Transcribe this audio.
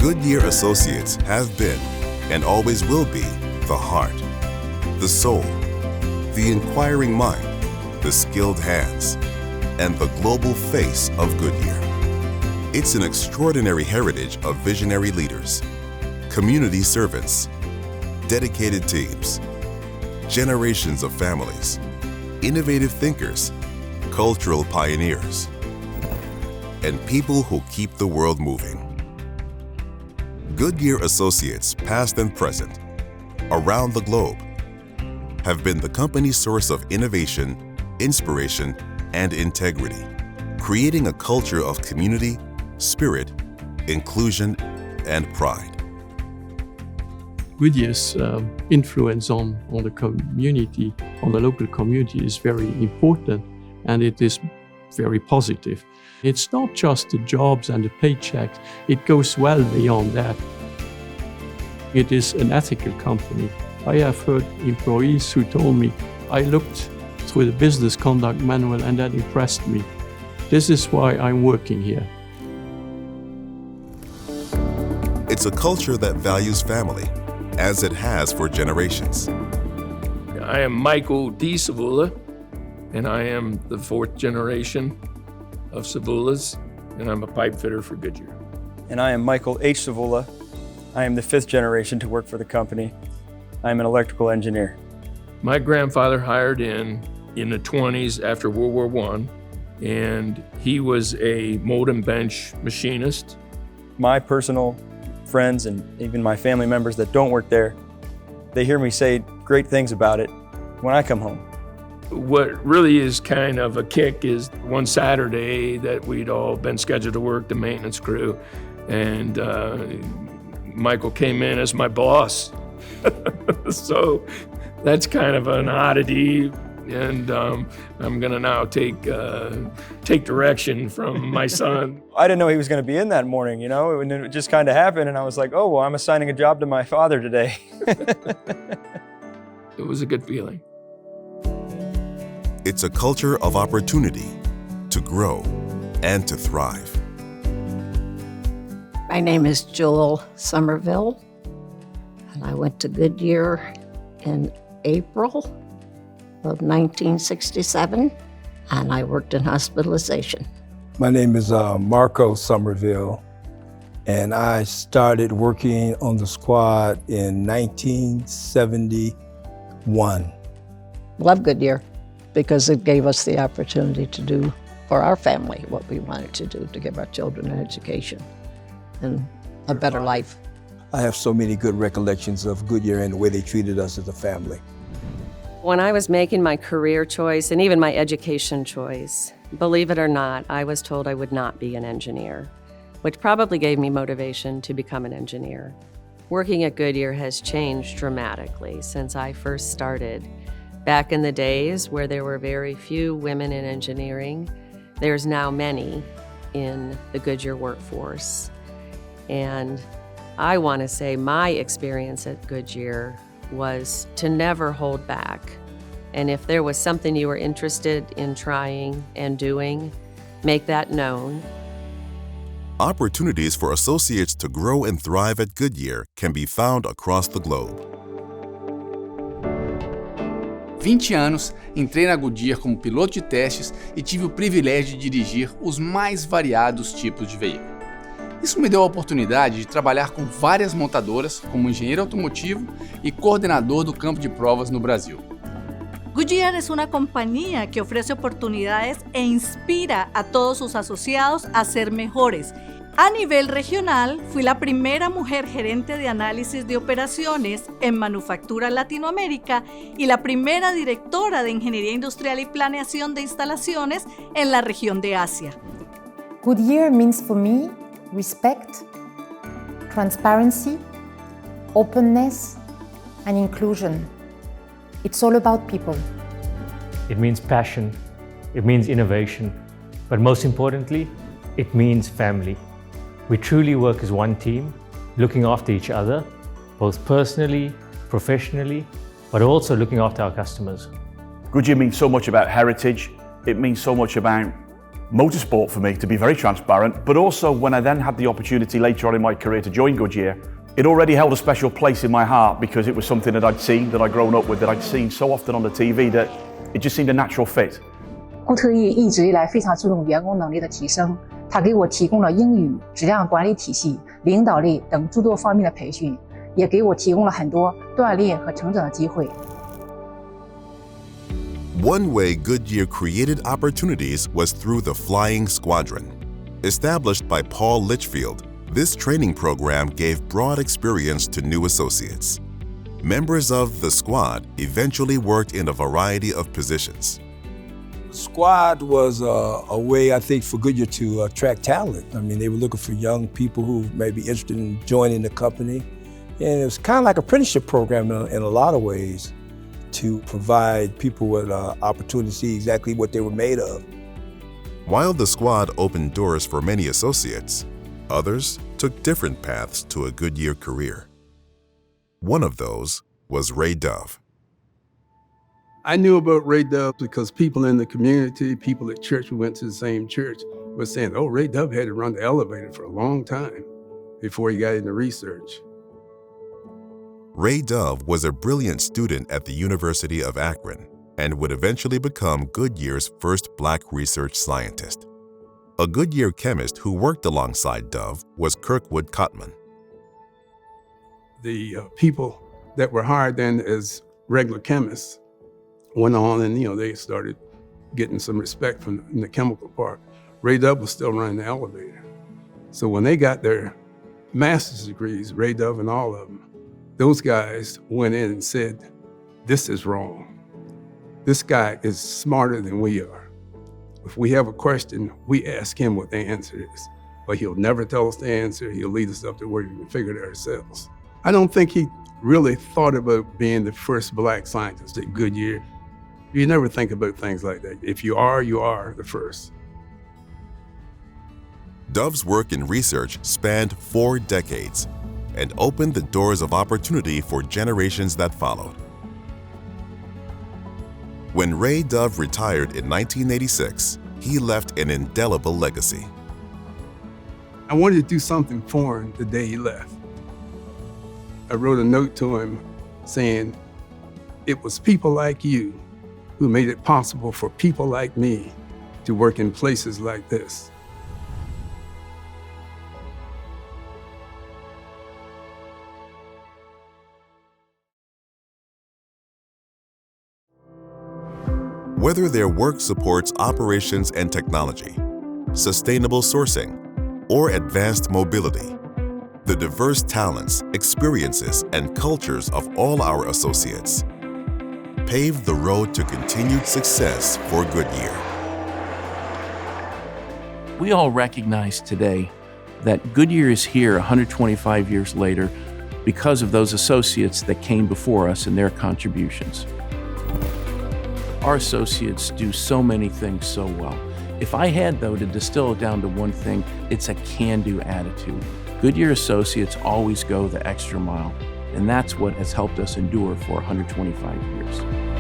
Goodyear associates have been and always will be the heart, the soul, the inquiring mind, the skilled hands, and the global face of Goodyear. It's an extraordinary heritage of visionary leaders, community servants, dedicated teams, generations of families, innovative thinkers, cultural pioneers, and people who keep the world moving. Goodyear associates, past and present, around the globe, have been the company's source of innovation, inspiration, and integrity, creating a culture of community, spirit, inclusion, and pride. Goodyear's influence on the community, on the local community, is very important, and it is very positive. It's not just the jobs and the paychecks, it goes well beyond that. It is an ethical company. I have heard employees who told me, I looked through the business conduct manual and that impressed me. This is why I'm working here. It's a culture that values family, as it has for generations. I am Michael D. Savula, and I am the fourth generation of Savulas, and I'm a pipe fitter for Goodyear. And I am Michael H. Savula. I am the fifth generation to work for the company. I'm an electrical engineer. My grandfather hired in the 20s after World War I, and he was a mold and bench machinist. My personal friends and even my family members that don't work there, they hear me say great things about it when I come home. What really is kind of a kick is one Saturday that we'd all been scheduled to work, the maintenance crew, and Michael came in as my boss. So that's kind of an oddity, and I'm gonna now take direction from my son. I didn't know he was gonna be in that morning, and it just kind of happened, and I was like, oh, well, I'm assigning a job to my father today. It was a good feeling. It's a culture of opportunity to grow and to thrive. My name is Joel Somerville, and I went to Goodyear in April of 1967, and I worked in hospitalization. My name is Marco Somerville, and I started working on the squad in 1971. Love Goodyear because it gave us the opportunity to do for our family what we wanted to do, to give our children an education and a better life. I have so many good recollections of Goodyear and the way they treated us as a family. When I was making my career choice and even my education choice, believe it or not, I was told I would not be an engineer, which probably gave me motivation to become an engineer. Working at Goodyear has changed dramatically since I first started. Back in the days where there were very few women in engineering, there's now many in the Goodyear workforce. And I want to say my experience at Goodyear was to never hold back. And if there was something you were interested in trying and doing, make that known. Opportunities for associates to grow and thrive at Goodyear can be found across the globe. 20 anos, entrei na Goodyear como piloto de testes e tive o privilégio de dirigir os mais variados tipos de veículo. Isso me deu a oportunidade de trabalhar com várias montadoras como engenheiro automotivo e coordenador do campo de provas no Brasil. Goodyear es una compañía que ofrece oportunidades e inspira a todos sus asociados a ser mejores. A nivel regional, fui la primera mujer gerente de análisis de operaciones en Manufactura Latinoamérica y la primera directora de Ingeniería Industrial y Planeación de Instalaciones en la región de Asia. Goodyear means for me respect, transparency, openness, and inclusion. It's all about people. It means passion, it means innovation, but most importantly, it means family. We truly work as one team, looking after each other, both personally, professionally, but also looking after our customers. Goodyear means so much about heritage. It means so much about motorsport for me, to be very transparent, but also when I then had the opportunity later on in my career to join Goodyear, it already held a special place in my heart because it was something that I'd seen, that I'd grown up with, that I'd seen so often on the TV that it just seemed a natural fit. 固特异一直以来非常注重员工能力的提升，它给我提供了英语、质量管理体系、领导力等诸多方面的培训，也给我提供了很多锻炼和成长的机会。 One way Goodyear created opportunities was through the Flying Squadron. Established by Paul Litchfield, this training program gave broad experience to new associates. Members of the squad eventually worked in a variety of positions. Squad was a way, I think, for Goodyear to attract talent. I mean, they were looking for young people who may be interested in joining the company. And it was kind of like an apprenticeship program in a lot of ways, to provide people with opportunity to see exactly what they were made of. While the squad opened doors for many associates, others took different paths to a Goodyear career. One of those was Ray Dove. I knew about Ray Dove because people in the community, people at church, we went to the same church, were saying, oh, Ray Dove had to run the elevator for a long time before he got into research. Ray Dove was a brilliant student at the University of Akron and would eventually become Goodyear's first Black research scientist. A Goodyear chemist who worked alongside Dove was Kirkwood Cotman. The people that were hired then as regular chemists went on and, they started getting some respect from the chemical part. Ray Dove was still running the elevator. So when they got their master's degrees, Ray Dove and all of them, those guys went in and said, this is wrong. This guy is smarter than we are. If we have a question, we ask him what the answer is. But he'll never tell us the answer. He'll lead us up to where we can figure it ourselves. I don't think he really thought about being the first Black scientist at Goodyear. You never think about things like that. If you are the first. Dove's work in research spanned 4 decades and opened the doors of opportunity for generations that followed. When Ray Dove retired in 1986, he left an indelible legacy. I wanted to do something for him the day he left. I wrote a note to him saying, it was people like you who made it possible for people like me to work in places like this. Whether their work supports operations and technology, sustainable sourcing, or advanced mobility, the diverse talents, experiences, and cultures of all our associates pave the road to continued success for Goodyear. We all recognize today that Goodyear is here 125 years later because of those associates that came before us and their contributions. Our associates do so many things so well. If I had, though, to distill it down to one thing, it's a can-do attitude. Goodyear associates always go the extra mile, and that's what has helped us endure for 125 years.